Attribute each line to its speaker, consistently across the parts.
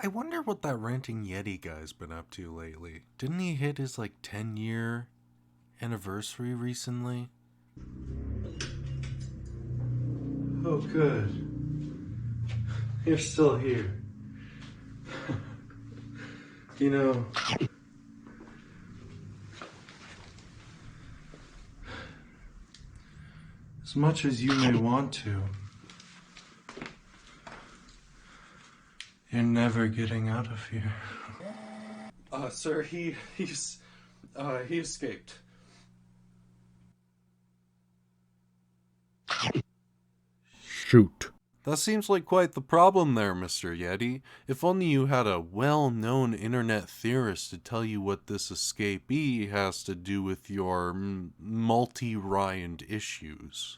Speaker 1: I wonder what that Ranting Yeti guy's been up to lately. Didn't he hit his 10-year anniversary recently?
Speaker 2: Oh, good. You're still here. You know, as much as you may want to, you're never getting out of here.
Speaker 1: Sir, he escaped.
Speaker 3: Shoot.
Speaker 1: That seems like quite the problem there, Mr. Yeti. If only you had a well-known internet theorist to tell you what this escapee has to do with your multi-Ryan issues.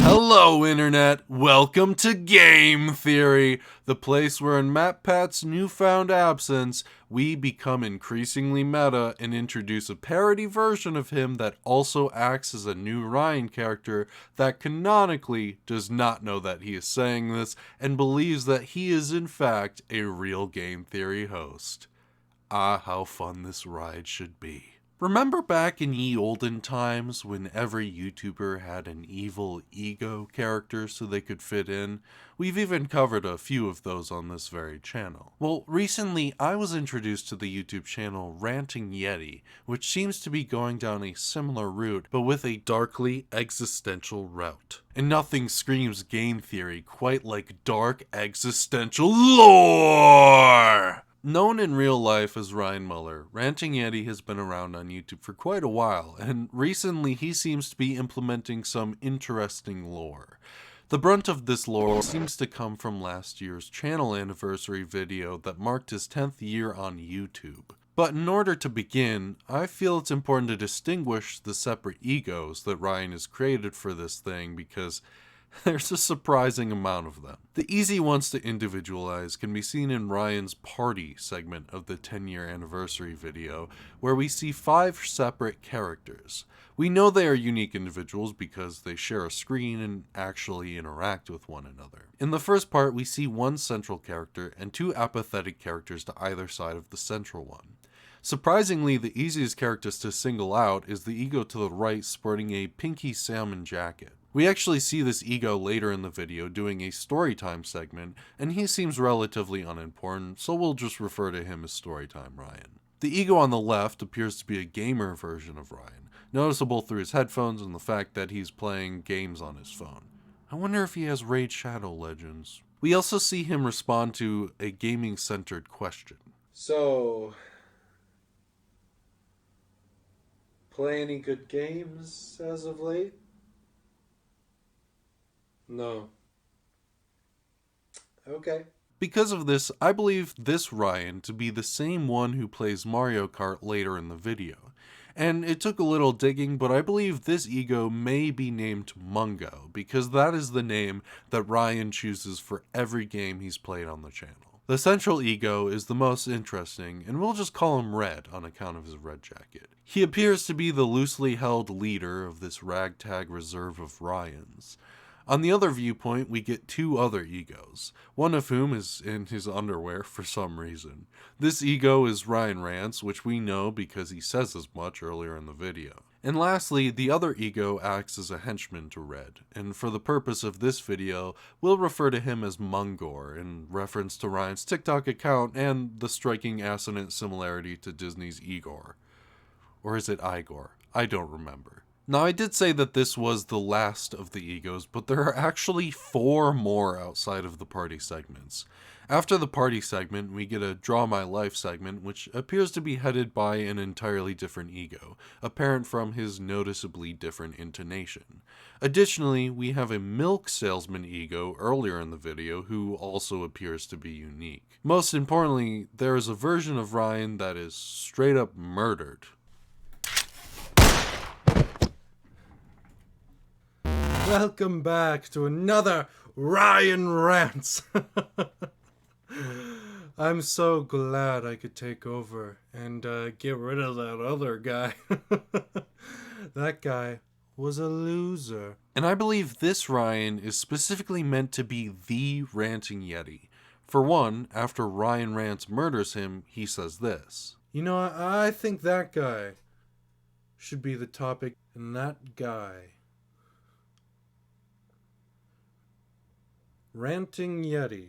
Speaker 1: Hello, Internet! Welcome to Game Theory, the place where in MatPat's newfound absence, we become increasingly meta and introduce a parody version of him that also acts as a new Ryan character that canonically does not know that he is saying this and believes that he is in fact a real Game Theory host. Ah, how fun this ride should be. Remember back in ye olden times when every YouTuber had an evil ego character so they could fit in? We've even covered a few of those on this very channel. Well, recently I was introduced to the YouTube channel Ranting Yeti, which seems to be going down a similar route, but with a darkly existential route. And nothing screams game theory quite like dark existential lore! Known in real life as Ryan Muller, Ranting Yeti has been around on YouTube for quite a while, and recently he seems to be implementing some interesting lore. The brunt of this lore seems to come from last year's channel anniversary video that marked his 10th year on YouTube. But in order to begin, I feel it's important to distinguish the separate egos that Ryan has created for this thing because there's a surprising amount of them. The easy ones to individualize can be seen in Ryan's Parody segment of the 10-year anniversary video, where we see 5 separate characters. We know they are unique individuals because they share a screen and actually interact with one another. In the first part, we see one central character and 2 apathetic characters to either side of the central one. Surprisingly, the easiest characters to single out is the ego to the right sporting a pinky salmon jacket. We actually see this ego later in the video doing a storytime segment, and he seems relatively unimportant, so we'll just refer to him as Storytime Ryan. The ego on the left appears to be a gamer version of Ryan, noticeable through his headphones and the fact that he's playing games on his phone. I wonder if he has Raid Shadow Legends. We also see him respond to a gaming-centered question.
Speaker 2: So, play any good games as of late? No. Okay.
Speaker 1: Because of this, I believe this Ryan to be the same one who plays Mario Kart later in the video. And it took a little digging, but I believe this ego may be named Mungo, because that is the name that Ryan chooses for every game he's played on the channel. The central ego is the most interesting, and we'll just call him Red on account of his red jacket. He appears to be the loosely held leader of this ragtag reserve of Ryans. On the other viewpoint, we get 2 other egos, one of whom is in his underwear for some reason. This ego is Ryan Rants, which we know because he says as much earlier in the video. And lastly, the other ego acts as a henchman to Red, and for the purpose of this video, we'll refer to him as Mungor, in reference to Ryan's TikTok account and the striking assonant similarity to Disney's Igor. Or is it Igor? I don't remember. Now, I did say that this was the last of the egos, but there are actually 4 more outside of the party segments. After the party segment, we get a Draw My Life segment, which appears to be headed by an entirely different ego, apparent from his noticeably different intonation. Additionally, we have a milk salesman ego earlier in the video who also appears to be unique. Most importantly, there is a version of Ryan that is straight up murdered. Welcome back to another Ryan Rants. I'm so glad I could take over and get rid of that other guy. That guy was a loser. And I believe this Ryan is specifically meant to be the ranting Yeti. For one, after Ryan Rants murders him, he says this. You know, I think that guy should be the topic, and that guy. Ranting Yeti.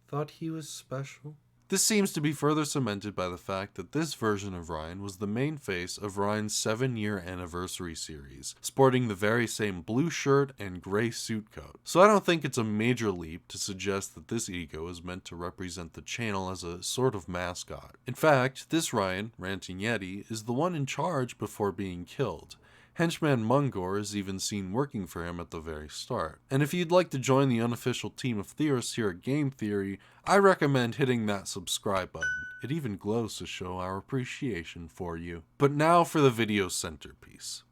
Speaker 1: Thought he was special? This seems to be further cemented by the fact that this version of Ryan was the main face of Ryan's 7-year anniversary series, sporting the very same blue shirt and gray suit coat. So I don't think it's a major leap to suggest that this ego is meant to represent the channel as a sort of mascot. In fact, this Ryan, Ranting Yeti, is the one in charge before being killed. Henchman Mungor is even seen working for him at the very start. And if you'd like to join the unofficial team of theorists here at Game Theory, I recommend hitting that subscribe button. It even glows to show our appreciation for you. But now for the video centerpiece.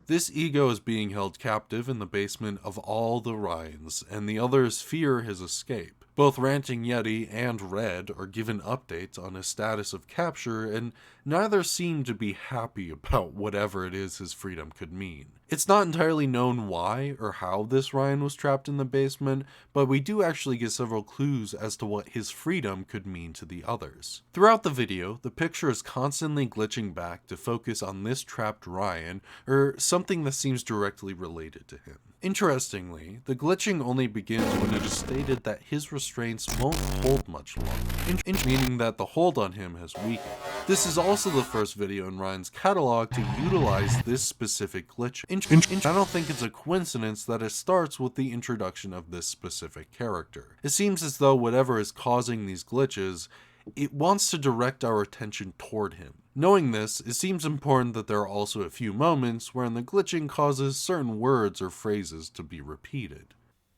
Speaker 1: This ego is being held captive in the basement of all the Ryans, and the others fear his escape. Both Ranting Yeti and Red are given updates on his status of capture, and neither seem to be happy about whatever it is his freedom could mean. It's not entirely known why or how this Ryan was trapped in the basement, but we do actually get several clues as to what his freedom could mean to the others. Throughout the video, the picture is constantly glitching back to focus on this trapped Ryan, or something that seems directly related to him. Interestingly, the glitching only begins when it is stated that his restraints won't hold much longer, meaning that the hold on him has weakened. This is also the first video in Ryan's catalog to utilize this specific glitch. I don't think it's a coincidence that it starts with the introduction of this specific character. It seems as though whatever is causing these glitches, it wants to direct our attention toward him. Knowing this, it seems important that there are also a few moments wherein the glitching causes certain words or phrases to be repeated.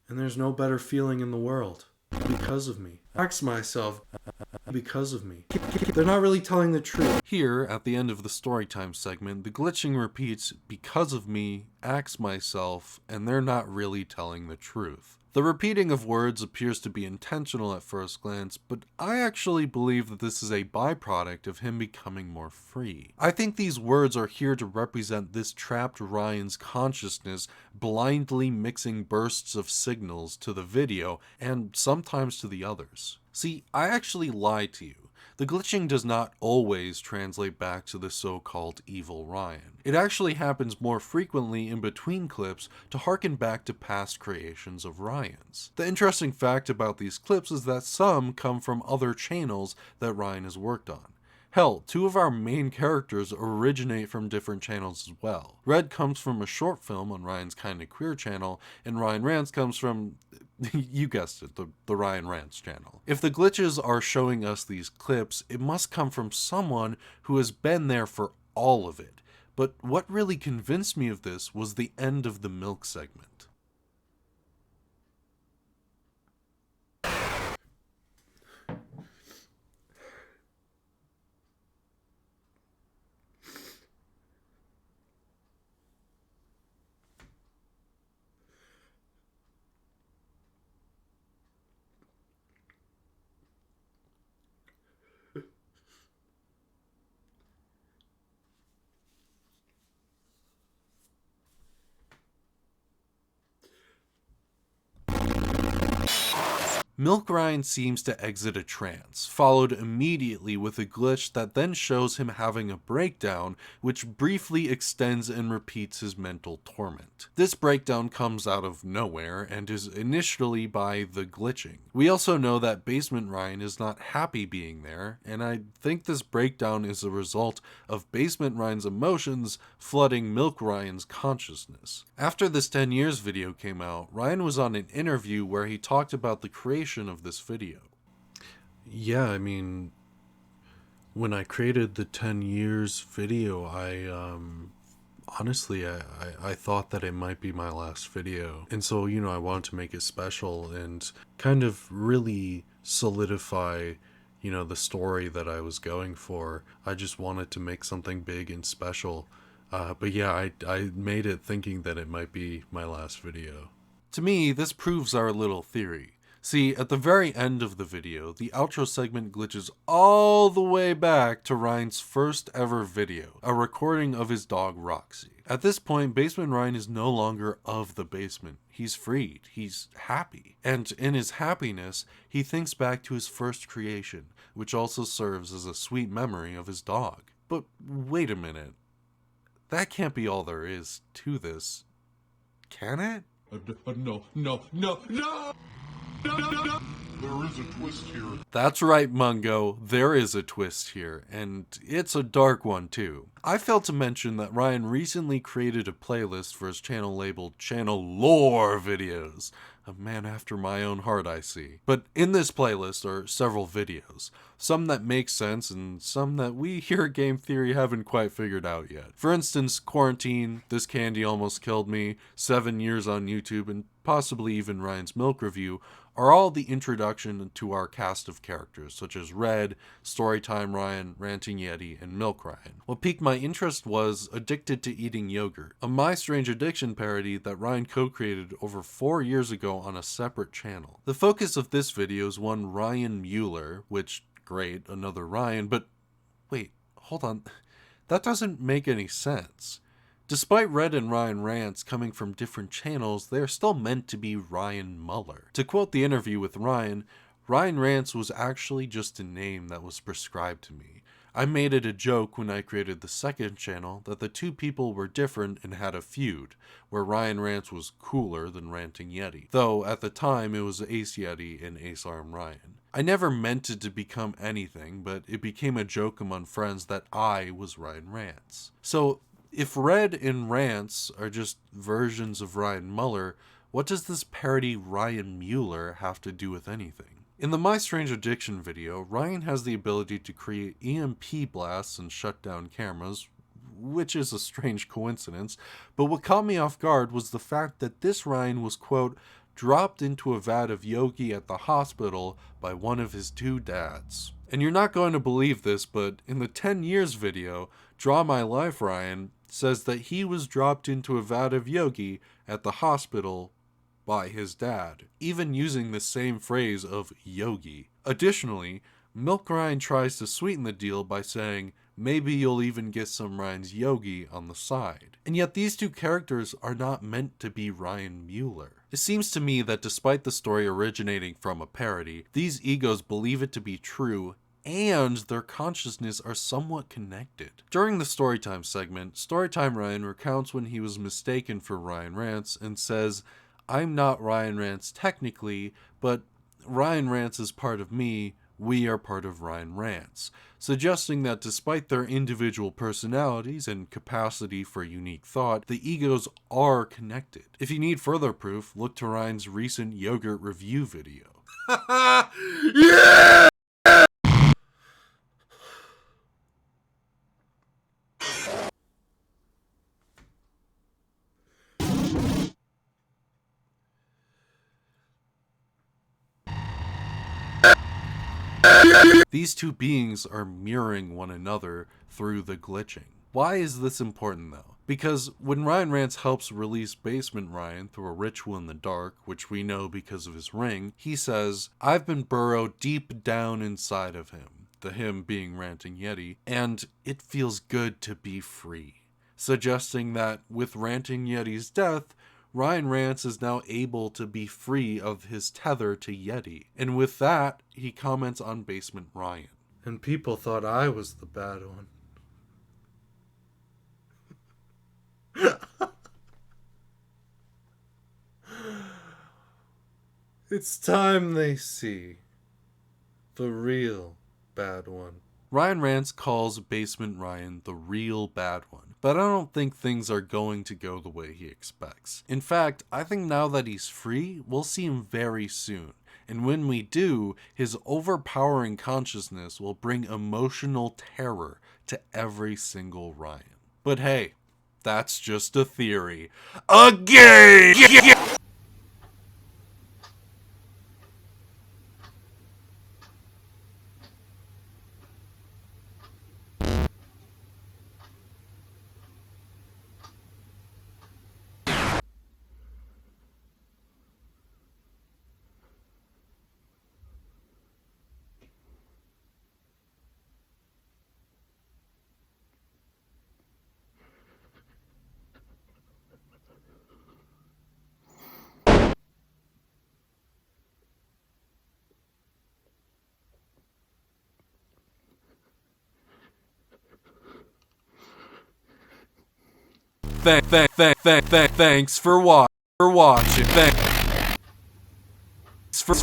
Speaker 1: And there's no better feeling in the world. Because of me. Ask myself, because of me. They're not really telling the truth. Here, at the end of the storytime segment, the glitching repeats, because of me, ask myself, and they're not really telling the truth. The repeating of words appears to be intentional at first glance, but I actually believe that this is a byproduct of him becoming more free. I think these words are here to represent this trapped Ryan's consciousness blindly mixing bursts of signals to the video and sometimes to the others. See, I actually lied to you. The glitching does not always translate back to the so-called evil Ryan. It actually happens more frequently in between clips to harken back to past creations of Ryan's. The interesting fact about these clips is that some come from other channels that Ryan has worked on. Hell, 2 of our main characters originate from different channels as well. Red comes from a short film on Ryan's Kinda Queer channel, and Ryan Rants comes from, you guessed it, the Ryan Rants channel. If the glitches are showing us these clips, it must come from someone who has been there for all of it. But what really convinced me of this was the end of the milk segment. Milk Ryan seems to exit a trance, followed immediately with a glitch that then shows him having a breakdown, which briefly extends and repeats his mental torment. This breakdown comes out of nowhere and is initially by the glitching. We also know that Basement Ryan is not happy being there, and I think this breakdown is a result of Basement Ryan's emotions flooding Milk Ryan's consciousness. After this 10 years video came out, Ryan was on an interview where he talked about the creation of this video. Yeah, I mean, when I created the 10 years video, honestly, I thought that it might be my last video. And so, I wanted to make it special and kind of really solidify, the story that I was going for. I just wanted to make something big and special. But yeah, I made it thinking that it might be my last video. To me, this proves our little theory. See, at the very end of the video, the outro segment glitches all the way back to Ryan's first ever video, a recording of his dog Roxy. At this point, Basement Ryan is no longer of the basement. He's freed. He's happy. And in his happiness, he thinks back to his first creation, which also serves as a sweet memory of his dog. But wait a minute. That can't be all there is to this, can it?
Speaker 3: No. There is a twist here.
Speaker 1: That's right, Mungo. There is a twist here, and it's a dark one too. I failed to mention that Ryan recently created a playlist for his channel labeled Channel Lore Videos. A man after my own heart, I see. But in this playlist are several videos. Some that make sense and some that we here at Game Theory haven't quite figured out yet. For instance, Quarantine, This Candy Almost Killed Me, 7 Years on YouTube, and possibly even Ryan's Milk Review are all the introduction to our cast of characters, such as Red, Storytime Ryan, Ranting Yeti, and Milk Ryan. What piqued my interest was Addicted to Eating Yogurt, a My Strange Addiction parody that Ryan co-created over 4 years ago on a separate channel. The focus of this video is one Ryan Mueller, which, great, another Ryan, but wait, hold on, that doesn't make any sense. Despite Red and Ryan Rants coming from different channels, they are still meant to be Ryan Mueller. To quote the interview with Ryan, Ryan Rants was actually just a name that was prescribed to me. I made it a joke when I created the second channel that the two people were different and had a feud, where Ryan Rants was cooler than Ranting Yeti, though at the time it was Ace Yeti and Ace Arm Ryan. I never meant it to become anything, but it became a joke among friends that I was Ryan Rants. So, if Red and Rants are just versions of Ryan Mueller, what does this parody Ryan Mueller have to do with anything? In the My Strange Addiction video, Ryan has the ability to create EMP blasts and shut down cameras, which is a strange coincidence, but what caught me off guard was the fact that this Ryan was, quote, dropped into a vat of yogi at the hospital by one of his 2 dads. And you're not going to believe this, but in the 10 years video, Draw My Life Ryan says that he was dropped into a vat of yogi at the hospital by his dad, even using the same phrase of yogi. Additionally, Milk Ryan tries to sweeten the deal by saying, maybe you'll even get some Ryan's yogi on the side. And yet these two characters are not meant to be Ryan Mueller. It seems to me that despite the story originating from a parody, these egos believe it to be true and their consciousness are somewhat connected. During the Storytime segment, Storytime Ryan recounts when he was mistaken for Ryan Rants and says, I'm not Ryan Rants technically, but Ryan Rants is part of me, we are part of Ryan Rants, suggesting that despite their individual personalities and capacity for unique thought, the egos are connected. If you need further proof, look to Ryan's recent yogurt review video. Yeah! These two beings are mirroring one another through the glitching. Why is this important though? Because when Ryan Rants helps release Basement Ryan through a ritual in the dark, which we know because of his ring, he says, I've been burrowed deep down inside of him, the him being Ranting Yeti, and it feels good to be free. Suggesting that with Ranting Yeti's death, Ryan Rants is now able to be free of his tether to Yeti. And with that, he comments on Basement Ryan. And people thought I was the bad one. It's time they see the real bad one. Ryan Rants calls Basement Ryan the real bad one, but I don't think things are going to go the way he expects. In fact, I think now that he's free, we'll see him very soon. And when we do, his overpowering consciousness will bring emotional terror to every single Ryan. But hey, that's just a theory. A game! Thanks for watching. Thanks for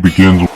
Speaker 3: Begins